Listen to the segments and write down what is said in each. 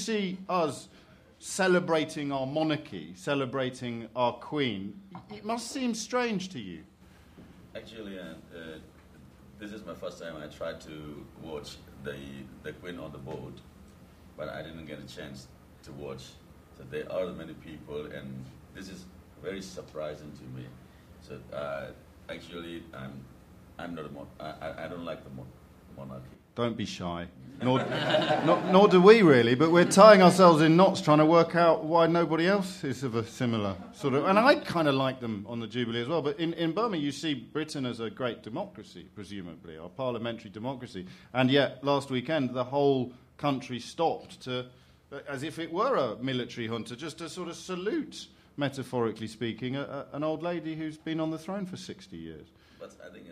see us celebrating our monarchy, celebrating our queen, it must seem strange to you. Actually, this is my first time I tried to watch the Queen on the board, but I didn't get a chance to watch. So there are many people, and this is very surprising to me. So actually, I'm not I don't like the monarchy. Don't be shy. Nor do we really, but we're tying ourselves in knots trying to work out why nobody else is of a similar sort of... And I kind of like them on the Jubilee as well, but in Burma you see Britain as a great democracy, presumably, our parliamentary democracy, and yet last weekend the whole country stopped to, as if it were a military junta, just to sort of salute, metaphorically speaking, an old lady who's been on the throne for 60 years. But I think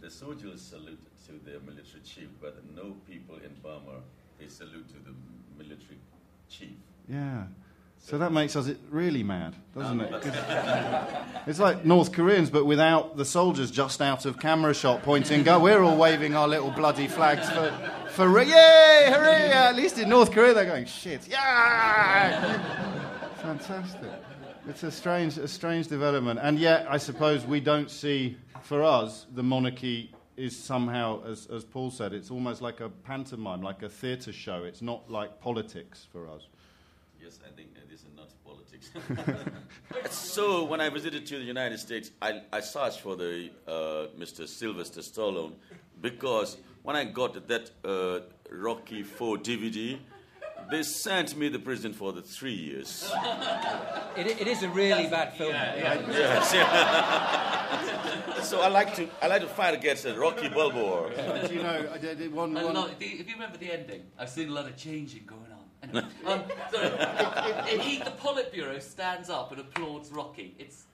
the soldiers salute to their military chief, but no people in Burma, they salute to the military chief. Yeah. So that makes us really mad, doesn't it? It's like North Koreans, but without the soldiers just out of camera shot pointing gun. We're all waving our little bloody flags for yay, hooray! At least in North Korea they're going, shit, yeah! Fantastic. It's a strange development. And yet, I suppose we don't see, for us, the monarchy is somehow, as Paul said, it's almost like a pantomime, like a theatre show. It's not like politics for us. Yes, I think this is not politics. So when I visited to the United States, I searched for the Mr. Sylvester Stallone, because when I got that Rocky IV DVD, they sent me the prison for the 3 years. It is a really bad film. Yes. So I like to fight against Rocky Balboa. Do you know, I did one. If you remember the ending, I've seen a lot of changing going on. Anyway, the Politburo stands up and applauds Rocky. It's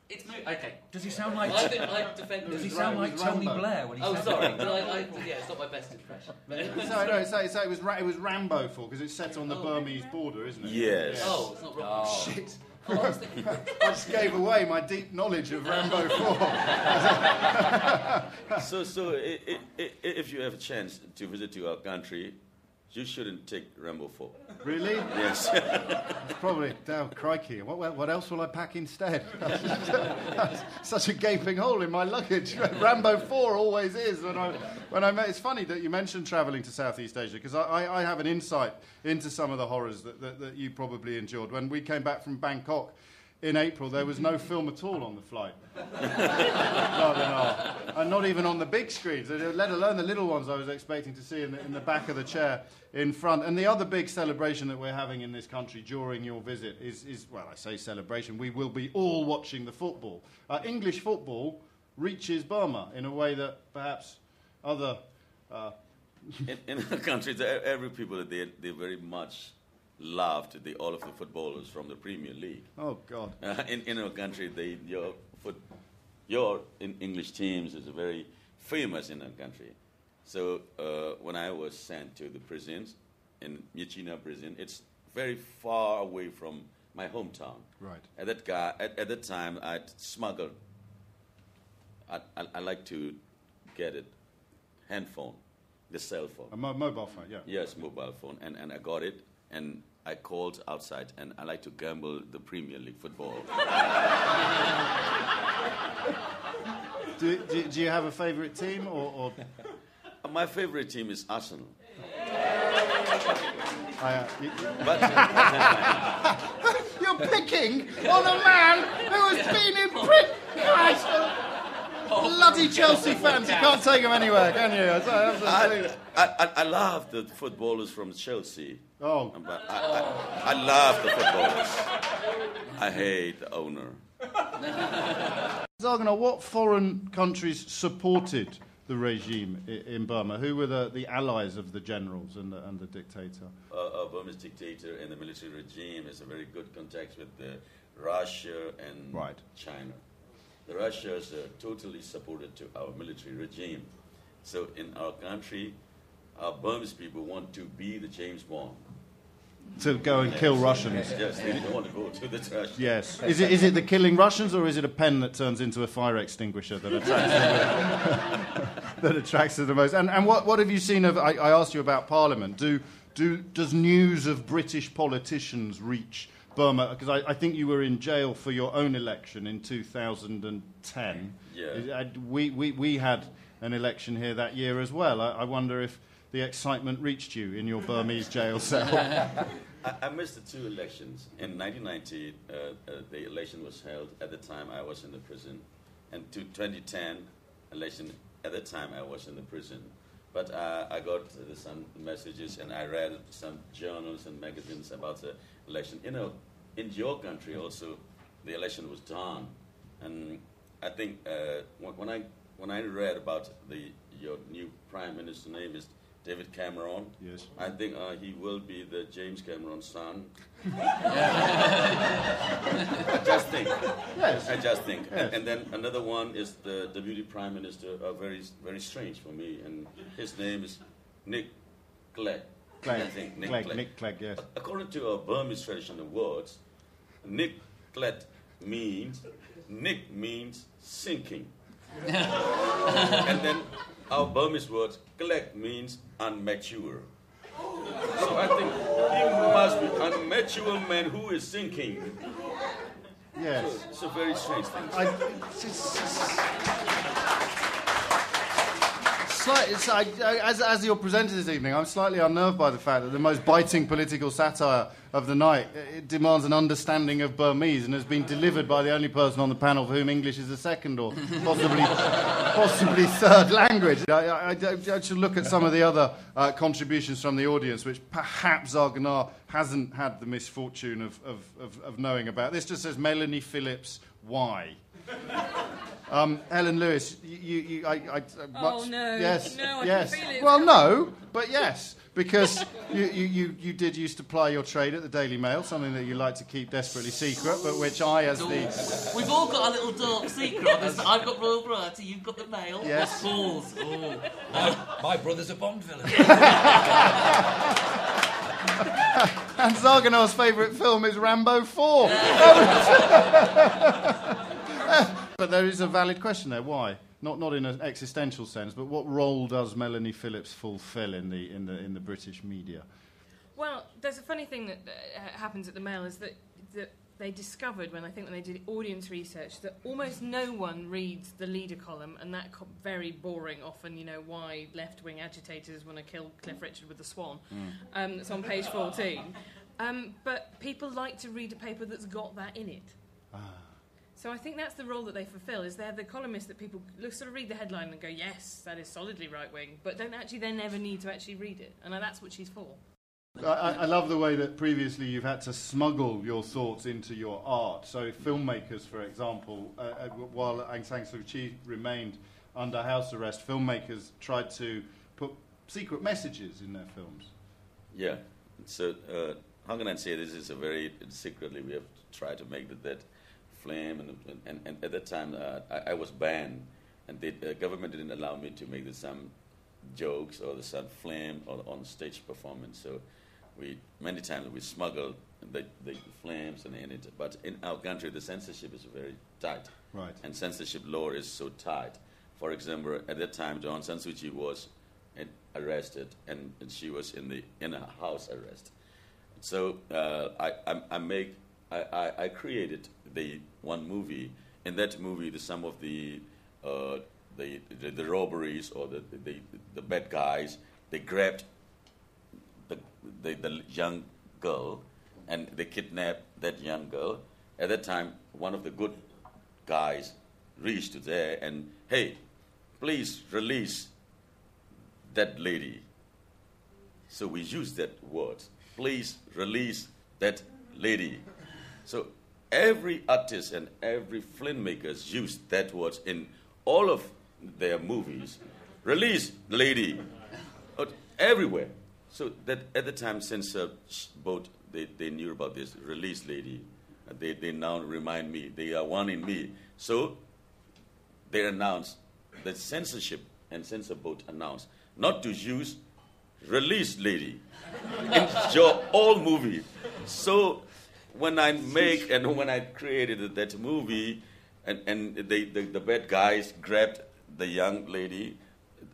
okay. Does he sound like? Does he sound like Tony Blair when he? Oh, sorry. It's not my best impression. It was Rambo 4 because it's set on the Burmese border, isn't it? Yes. Yeah. Oh, it's not Rocky. Shit. I was thinking. I just gave away my deep knowledge of Rambo 4. So if you have a chance to visit to our country, you shouldn't take Rambo 4. Really? Yes. Probably. Oh, crikey. What else will I pack instead? Such a gaping hole in my luggage. Rambo 4 always is. When I met, it's funny that you mentioned travelling to Southeast Asia, because I have an insight into some of the horrors that you probably endured. When we came back from Bangkok in April, there was no film at all on the flight. And not even on the big screens, let alone the little ones I was expecting to see in the back of the chair in front. And the other big celebration that we're having in this country during your visit is well, I say celebration, we will be all watching the football. English football reaches Burma in a way that perhaps other... in our country, every people, they very much loved all of the footballers from the Premier League. Oh, God. In our country, your English teams is very famous in our country. So when I was sent to the prisons, in Myitkyina prison, it's very far away from my hometown. Right. At that time, I'd smuggled. I like to get it, handphone, the cell phone. A mobile phone, yeah. Yes, mobile phone, and I got it, and I called outside, and I like to gamble the Premier League football. Do you have a favourite team, or? My favourite team is Arsenal. You're picking on a man who has been in prison. Bloody Chelsea fans, you can't take them anywhere, can you? I love the footballers from Chelsea. Oh. But I love the footballers. I hate the owner. Zar Ga Nar, what foreign countries supported the regime in Burma? Who were the allies of the generals and the dictator? Burma's dictator and the military regime has a very good contact with Russia and China. The Russians are totally supported to our military regime. So in our country, our Burmese people want to be the James Bond. To go and kill Russians. Yes, they don't want to go to the trash. Yes. Is it the killing Russians, or is it a pen that turns into a fire extinguisher that attracts them the most? And what have you seen of? I asked you about Parliament. Do does news of British politicians reach Burma? Because I think you were in jail for your own election in 2010. Yeah. We had an election here that year as well. I wonder if the excitement reached you in your Burmese jail cell. I missed the two elections. In 1990, the election was held. At the time, I was in the prison. And to 2010 election, at the time, I was in the prison. But I got some messages, and I read some journals and magazines about the election. You know, in your country also, the election was done. And I think when I read about your new prime minister's name is David Cameron. Yes. I think he will be the James Cameron's son. I just think. Yes. I just think. Yes. And then another one is the deputy prime minister. Very very strange for me, and his name is Nick Clegg. I think Nick Clegg, yes. According to our Burmese traditional words, Nick Clegg means sinking. And then our Burmese word Clegg means unmature. So I think he must be an unmature man who is sinking. Yes. So it's a very strange thing. As you're presented this evening, I'm slightly unnerved by the fact that the most biting political satire of the night it demands an understanding of Burmese and has been delivered by the only person on the panel for whom English is a second or possibly third language. I should look at some of the other contributions from the audience, which perhaps Zar Ga Nar hasn't had the misfortune of knowing about. This just says, Melanie Phillips, why? Helen Lewis, oh no! Yes, no, I yes. can feel it. Well, no, but yes, because you did used to ply your trade at the Daily Mail, something that you like to keep desperately secret, but which I, as the We've all got a little dark secret on this. I've got Royal Variety, you've got the Mail. Yes. Balls. Oh. My brother's a Bond villain. and Zar Ga Nar's favourite film is Rambo 4. But there is a valid question there. Why? Not in an existential sense, but what role does Melanie Phillips fulfil in the British media? Well, there's a funny thing that happens at the Mail is that they discovered when they did audience research that almost no one reads the leader column, and that very boring. Often, why left-wing agitators want to kill Cliff Richard with the Swan. It's on page 14. But people like to read a paper that's got that in it. So I think that's the role that they fulfil, is they're the columnists that people sort of read the headline and go, yes, that is solidly right-wing, but don't actually then never need to actually read it. And that's what she's for. I love the way that previously you've had to smuggle your thoughts into your art. So filmmakers, for example, while Aung San Suu Kyi remained under house arrest, filmmakers tried to put secret messages in their films. Yeah. So how can I say this is a very secretly we have tried to make that flame, and at that time I was banned, and the government didn't allow me to make some jokes or some flame or on stage performance. So many times we smuggled the flames and in it. But in our country, the censorship is very tight, right? And censorship law is so tight. For example, at that time, Aung San Suu Kyi was arrested, and she was in a house arrest. So I created the one movie. In that movie, some of the robberies or the bad guys, they grabbed the young girl and they kidnapped that young girl. At that time, one of the good guys reached to there and, hey, please release that lady. So we used that word, please release that lady. So every artist and every filmmakers used that word in all of their movies. Release lady, everywhere. So that at the time, since both they knew about this release lady, they now remind me, they are warning me. So they announced, the censorship and censor board announced not to use release lady in your old movie. So when I created that movie, and the bad guys grabbed the young lady,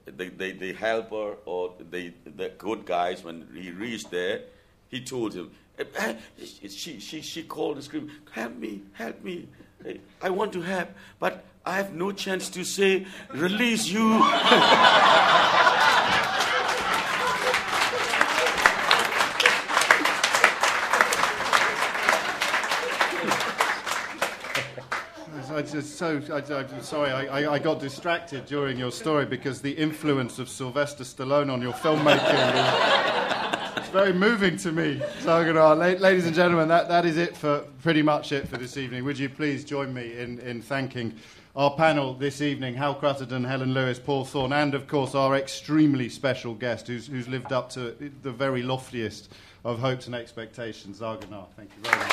the helper or the good guys, when he reached there, he told him, she called and screamed, help me, I want to help, but I have no chance to say, release you. I'm sorry, I got distracted during your story because the influence of Sylvester Stallone on your filmmaking is very moving to me. Zar Ga Nar. Ladies and gentlemen, that is pretty much it for this evening. Would you please join me in thanking our panel this evening, Hal Cruttenden, Helen Lewis, Paul Thorne, and of course our extremely special guest who's lived up to the very loftiest of hopes and expectations, Zar Ga Nar. Thank you very much.